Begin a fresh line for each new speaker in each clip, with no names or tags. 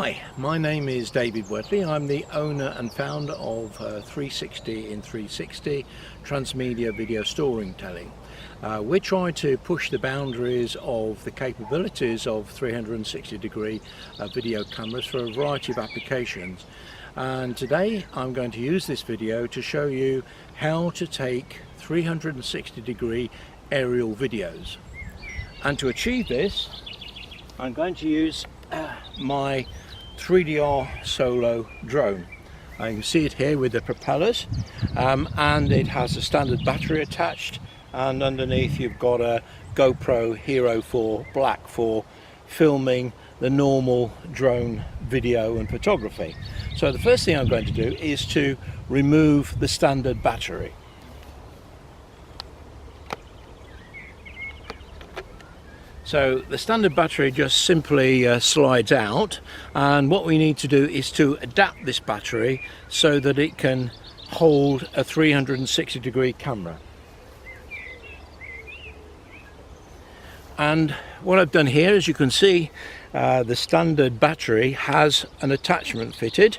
Hi, my name is David Wortley. I'm the owner and founder of 360 in 360 Transmedia Video Storytelling. We're trying to push the boundaries of the capabilities of 360-degree video cameras for a variety of applications. And today I'm going to use this video to show you how to take 360-degree aerial videos. And to achieve this, I'm going to use my 3DR Solo drone. You can see it here with the propellers, and it has a standard battery attached, and underneath you've got a GoPro Hero 4 Black for filming the normal drone video and photography. So the first thing I'm going to do is to remove the standard battery. So the standard battery just simply slides out, and what we need to do is to adapt this battery so that it can hold a 360-degree camera. And what I've done here, as you can see, the standard battery has an attachment fitted,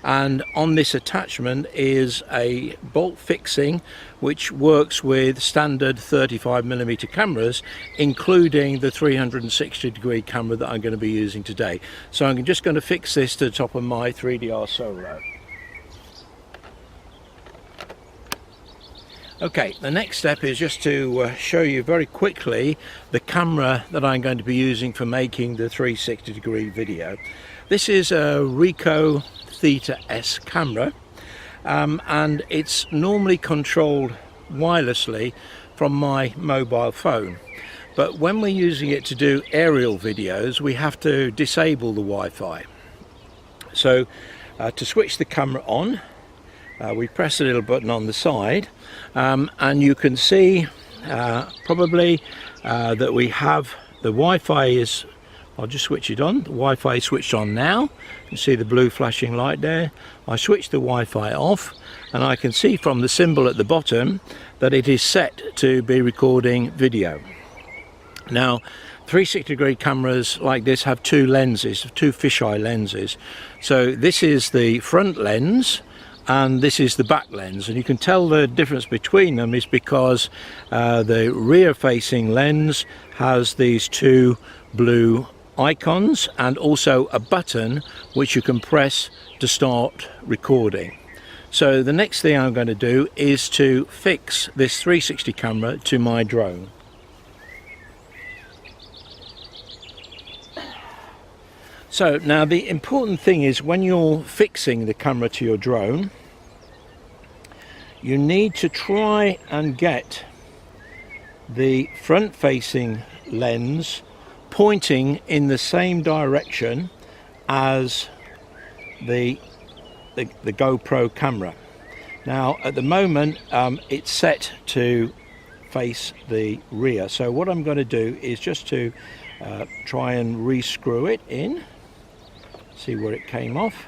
and on this attachment is a bolt fixing which works with standard 35mm cameras, including the 360-degree camera that I'm going to be using today. So I'm just going to fix this to the top of my 3DR Solo. Okay, the next step is just to show you very quickly the camera that I'm going to be using for making the 360-degree video. This is a Ricoh Theta S camera, and it's normally controlled wirelessly from my mobile phone. But when we're using it to do aerial videos, we have to disable the Wi-Fi. So to switch the camera on, we press a little button on the side, and you can see probably that we have the Wi-Fi is, I'll just switch it on. The Wi-Fi is switched on now. You can see the blue flashing light there. I switch the Wi-Fi off, and I can see from the symbol at the bottom that it is set to be recording video. Now 360-degree cameras like this have two lenses, two fisheye lenses. So this is the front lens and this is the back lens, and you can tell the difference between them is because the rear facing lens has these two blue icons and also a button which you can press to start recording. So the next thing I'm going to do is to fix this 360 camera to my drone. So now the important thing is, when you're fixing the camera to your drone, you need to try and get the front facing lens pointing in the same direction as the GoPro camera. Now at the moment it's set to face the rear, so what I'm going to do is just to try and re-screw it in. See where it came off.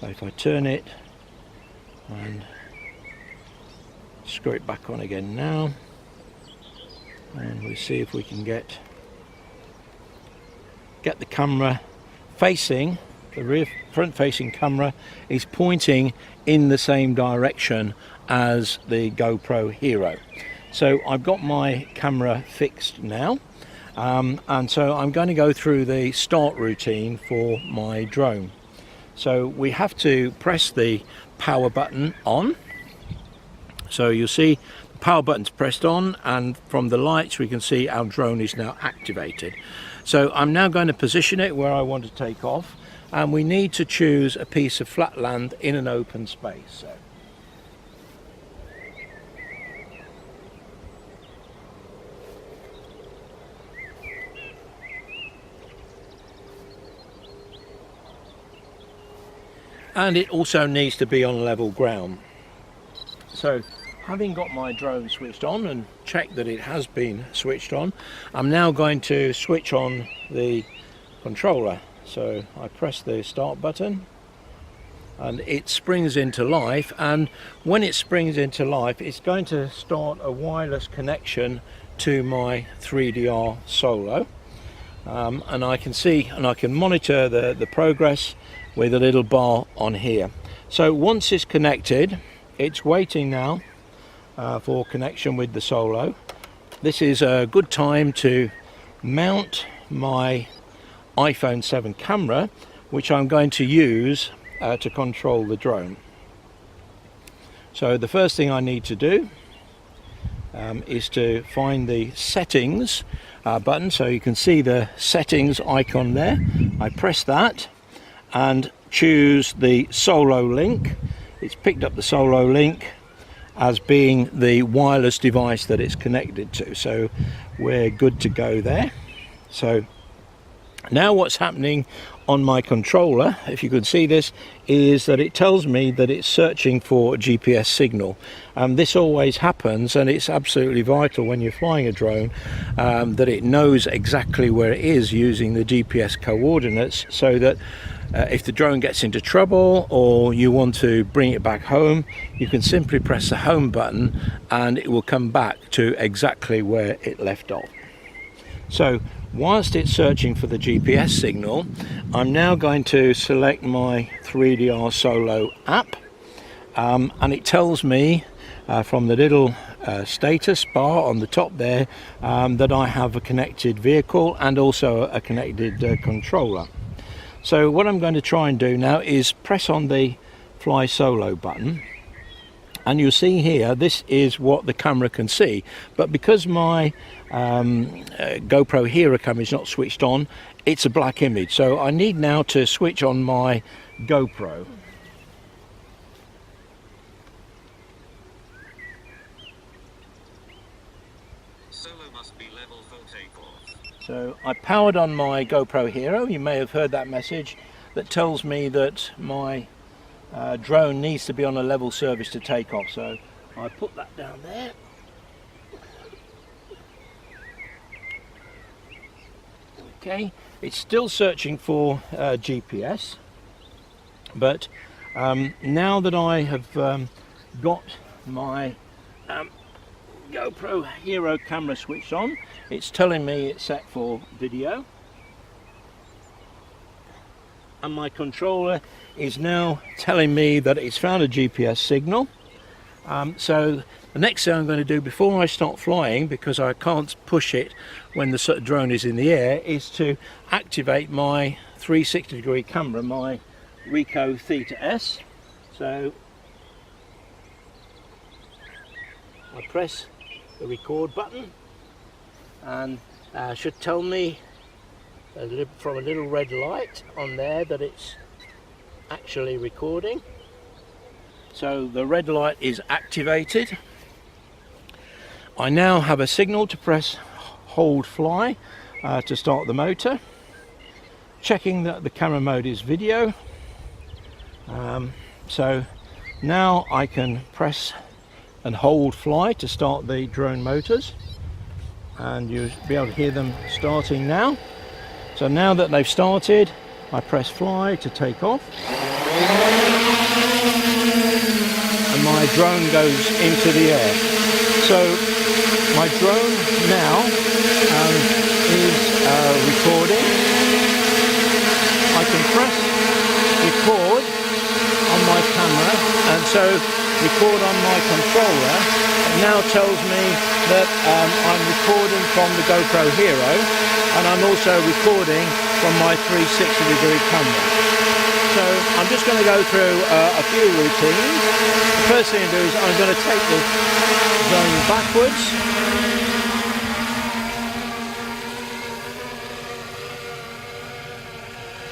So if I turn it and screw it back on again now, and we'll see if we can get the camera facing, the rear front facing camera is pointing in the same direction as the GoPro Hero. So I've got my camera fixed now. And so I'm going to go through the start routine for my drone. So we have to press the power button on. So you'll see the power button's pressed on, and from the lights we can see our drone is now activated. So I'm now going to position it where I want to take off, and we need to choose a piece of flat land in an open space. So and it also needs to be on level ground. So having got my drone switched on and checked that it has been switched on, I'm now going to switch on the controller. So I press the start button and it springs into life, and when it springs into life it's going to start a wireless connection to my 3DR Solo. and I can see and I can monitor the progress with a little bar on here. So once it's connected, it's waiting now for connection with the Solo. This is a good time to mount my iPhone 7 camera, which I'm going to use to control the drone. So the first thing I need to do is to find the settings button. So you can see the settings icon there. I press that and choose the Solo link. It's picked up the Solo link as being the wireless device that it's connected to, so we're good to go there. So now what's happening on my controller, if you could see this, is that it tells me that it's searching for a GPS signal. This always happens, and it's absolutely vital when you're flying a drone that it knows exactly where it is using the GPS coordinates, so that if the drone gets into trouble or you want to bring it back home, you can simply press the home button and it will come back to exactly where it left off. So whilst it's searching for the GPS signal, I'm now going to select my 3DR Solo app, and it tells me from the little status bar on the top there that I have a connected vehicle and also a connected controller. So what I'm going to try and do now is press on the Fly Solo button, and you'll see here this is what the camera can see, but because my GoPro Hero camera is not switched on, it's a black image. So I need now to switch on my GoPro.
Solo must be level for takeoff.
So I powered on my GoPro Hero. You may have heard that message that tells me that my drone needs to be on a level service to take off. So I put that down there. Okay, it's still searching for GPS, but now that I have got my GoPro Hero camera switched on, it's telling me it's set for video, and my controller is now telling me that it's found a GPS signal. So the next thing I'm going to do before I start flying, because I can't push it when the drone is in the air, is to activate my 360-degree camera, my Ricoh Theta S. So I press the record button, and should tell me from a little red light on there that it's actually recording. So the red light is activated. I now have a signal to press hold fly to start the motor, checking that the camera mode is video. So now I can press and hold fly to start the drone motors, and you'll be able to hear them starting now. So now that they've started, I press fly to take off, and my drone goes into the air. So my drone now is recording. I can press record on my camera, and so record on my controller. It now tells me that I'm recording from the GoPro Hero, and I'm also recording from my 360-degree camera. So I'm just going to go through a few routines. The first thing to do is I'm going to take the drone backwards,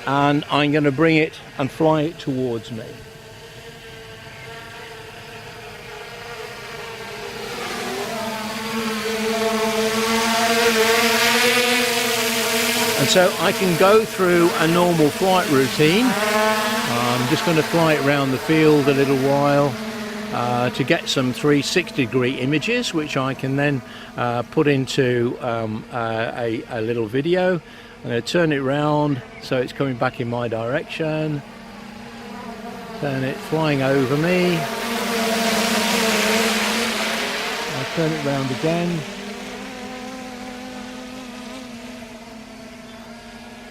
and I'm going to bring it and fly it towards me. And so I can go through a normal flight routine. I'm just going to fly it around the field a little while to get some 360-degree images, which I can then put into a little video. I'm going to turn it round so it's coming back in my direction. Turn it flying over me. I'll turn it round again.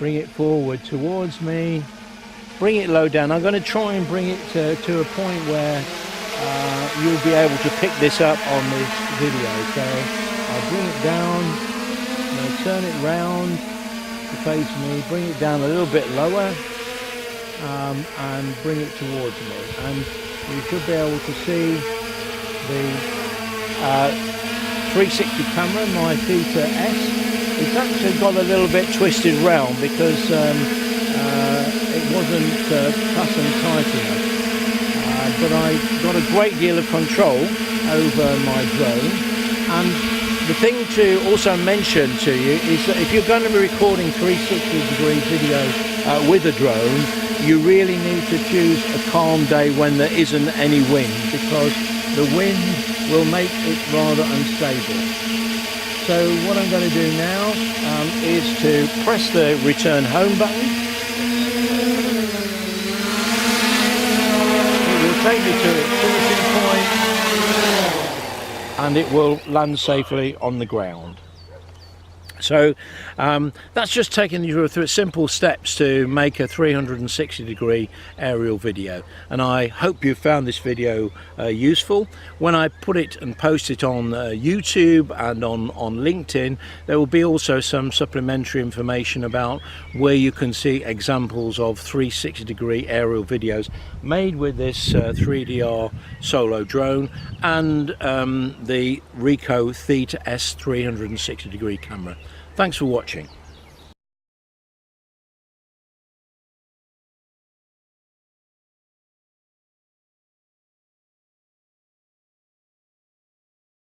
bring it forward towards me, bring it low down. I'm going to try and bring it to a point where you'll be able to pick this up on this video. So I'll bring it down, turn it round to face me, bring it down a little bit lower, and bring it towards me. And you should be able to see the 360 camera, my Theta S. It's actually got a little bit twisted round because it wasn't fastened tight enough. But I got a great deal of control over my drone. And the thing to also mention to you is that if you're going to be recording 360-degree video with a drone, you really need to choose a calm day when there isn't any wind, because the wind will make it rather unstable. So what I'm going to do now is to press the return home button. It will take me to its finishing point and it will land safely on the ground. So that's just taking you through simple steps to make a 360-degree aerial video, and I hope you found this video useful. When I put it and post it on YouTube and on LinkedIn, there will be also some supplementary information about where you can see examples of 360-degree aerial videos made with this 3DR solo drone and the Ricoh Theta S 360-degree camera. Thanks for watching.